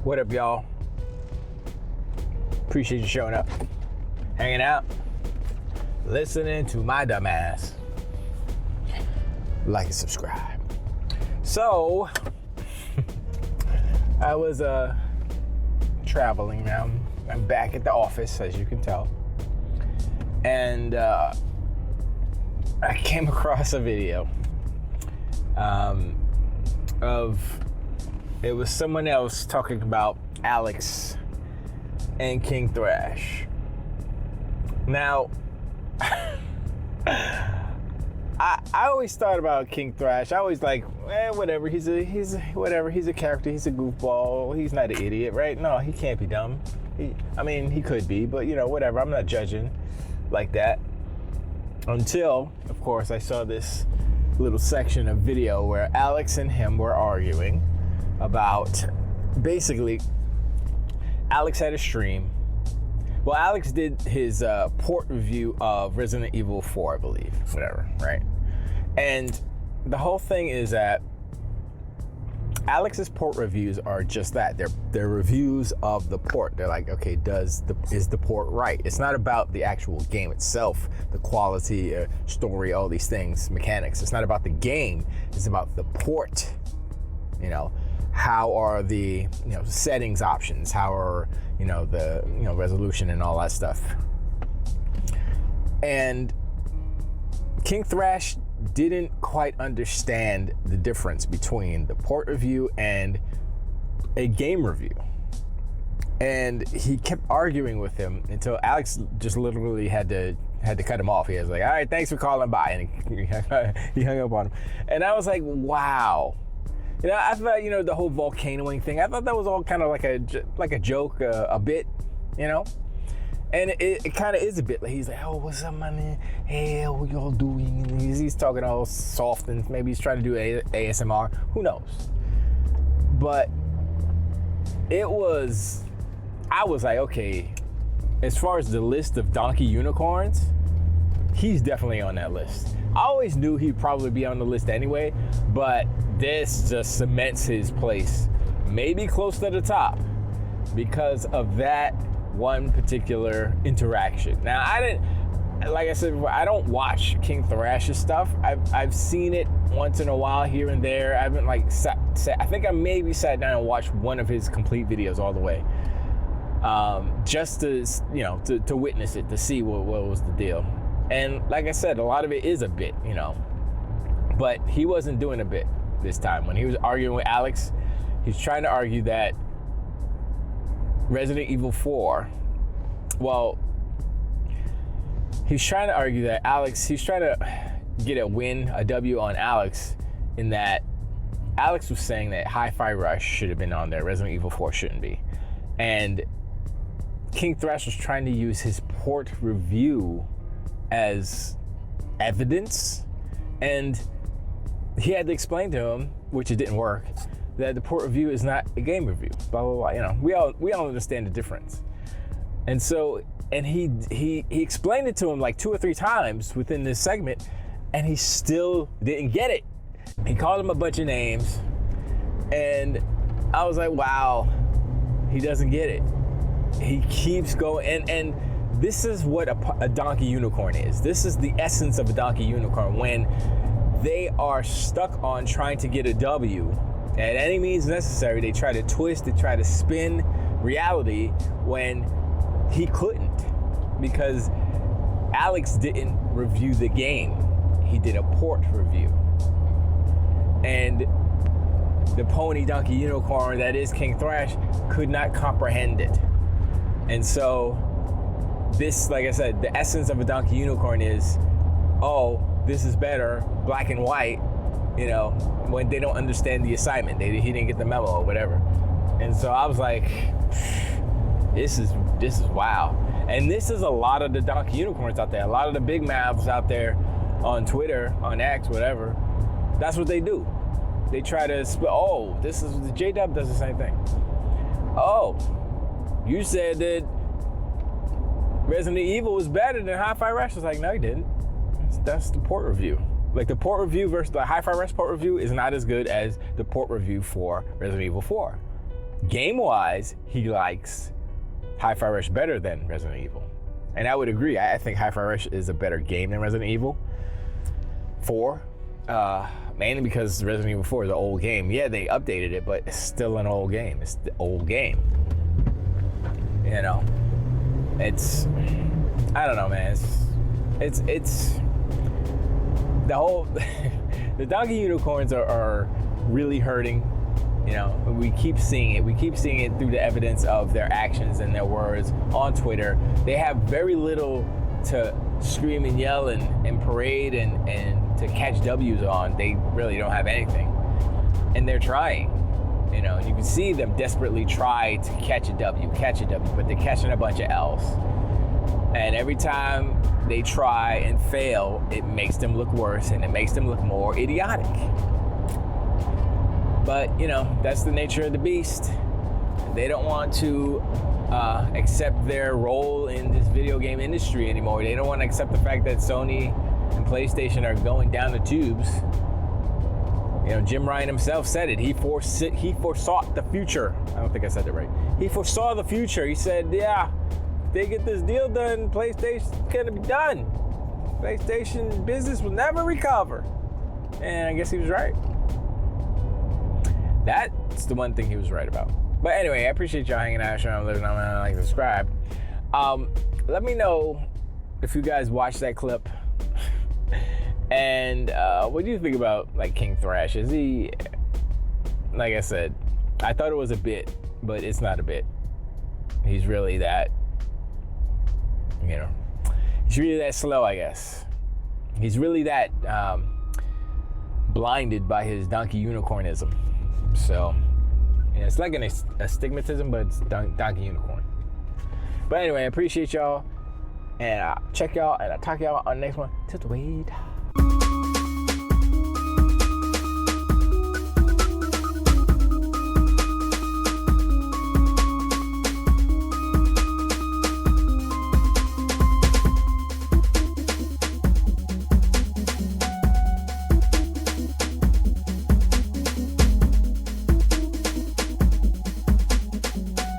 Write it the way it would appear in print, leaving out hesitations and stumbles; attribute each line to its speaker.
Speaker 1: What up, y'all? Appreciate you showing up, hanging out, listening to my dumb ass. Like and subscribe. So, I was traveling now. I'm back at the office, as you can tell. And I came across a video it was someone else talking about Alex and KingThrash. Now, I always thought about KingThrash. I always like, whatever. He's a character. He's a goofball. He's not an idiot, right? No, he can't be dumb. He could be, but whatever. I'm not judging like that. Until, of course, I saw this little section of video where Alex and him were arguing about, basically, Alex had a stream. Well, Alex did his port review of Resident Evil 4, I believe, whatever, right? And the whole thing is that Alex's port reviews are just that. They're reviews of the port. They're like, okay, is the port right? It's not about the actual game itself, the quality, story, all these things, mechanics. It's not about the game. It's about the port. How are the settings options? How are the resolution and all that stuff? And KingThrash didn't quite understand the difference between the port review and a game review. And he kept arguing with him until Alex just literally had to cut him off. He was like, all right, thanks for calling, bye. And he hung up on him. And I was like, wow. I thought, the whole volcanoing thing, I thought that was all kind of like a joke, a bit, And it kind of is a bit. Like, he's like, oh, what's up, man? Hey, what y'all doing? And he's talking all soft, and maybe he's trying to do ASMR. Who knows? But I was like, okay, as far as the list of donkey unicorns, he's definitely on that list. I always knew he'd probably be on the list anyway, but this just cements his place, maybe close to the top, because of that one particular interaction. Now, like I said before, I don't watch KingThrash's stuff. I've seen it once in a while here and there. I haven't I think I maybe sat down and watched one of his complete videos all the way, just to witness it, to see what was the deal. And like I said, a lot of it is a bit, but he wasn't doing a bit this time. When he was arguing with Alex, he's trying to argue that Resident Evil 4, he's trying to argue that he's trying to get a W on Alex, in that Alex was saying that Hi-Fi Rush should have been on there, Resident Evil 4 shouldn't be. And KingThrash was trying to use his port review as evidence, and he had to explain to him, which it didn't work, that the port review is not a game review, blah, blah, blah. We all understand the difference. And so, and he explained it to him like 2 or 3 times within this segment, and he still didn't get it. He called him a bunch of names, and I was like, wow, he doesn't get it. He keeps going, and this is what a donkey unicorn is. This is the essence of a donkey unicorn, when they are stuck on trying to get a W at any means necessary. They try to twist, they try to spin reality when he couldn't, because Alex didn't review the game. He did a port review. And the pony donkey unicorn that is KingThrash could not comprehend it. And so this, like I said, the essence of a donkey unicorn is, oh, this is better, black and white, when they don't understand the assignment. He didn't get the memo or whatever. And so I was like, this is wow. And this is a lot of the donkey unicorns out there, a lot of the big mouths out there on Twitter, on X, whatever. That's what they do. They try to the J-Dub does the same thing. Oh, you said that Resident Evil was better than Hi-Fi Rush. I was like, no, you didn't. That's the port review. Like, the port review versus the Hi-Fi Rush port review is not as good as the port review for Resident Evil 4. game-wise, he likes Hi-Fi Rush better than Resident Evil. And I would agree. I think Hi-Fi Rush is a better game than Resident Evil 4. Mainly because Resident Evil 4 is an old game. Yeah, they updated it, but it's still an old game. It's the old game. You know, it's, I don't know, man. It's the whole, the donkey unicorns are really hurting. You know, we keep seeing it. We keep seeing it through the evidence of their actions and their words on Twitter. They have very little to scream and yell and parade and to catch W's on. They really don't have anything. And they're trying. You know, you can see them desperately try to catch a W, but they're catching a bunch of L's. And every time they try and fail, it makes them look worse and it makes them look more idiotic. But, you know, that's the nature of the beast. They don't want to accept their role in this video game industry anymore. They don't want to accept the fact that Sony and PlayStation are going down the tubes. You know, Jim Ryan himself said it. He foresaw the future. I don't think I said that right. He foresaw the future. He said, yeah, if they get this deal done, PlayStation's going to be done. PlayStation business will never recover. And I guess he was right. That's the one thing he was right about. But anyway, I appreciate y'all hanging out, sharing, living on, like, subscribe. Let me know if you guys watched that clip. And what do you think about, like, KingThrash? Is he, like I said, I thought it was a bit, but it's not a bit. He's really that, you know, he's really that slow, I guess. He's really that blinded by his donkey unicornism. So, yeah, it's like an astigmatism, but it's donkey unicorn. But anyway, I appreciate y'all. And I'll check y'all and I'll talk y'all on the next one. Till the wait.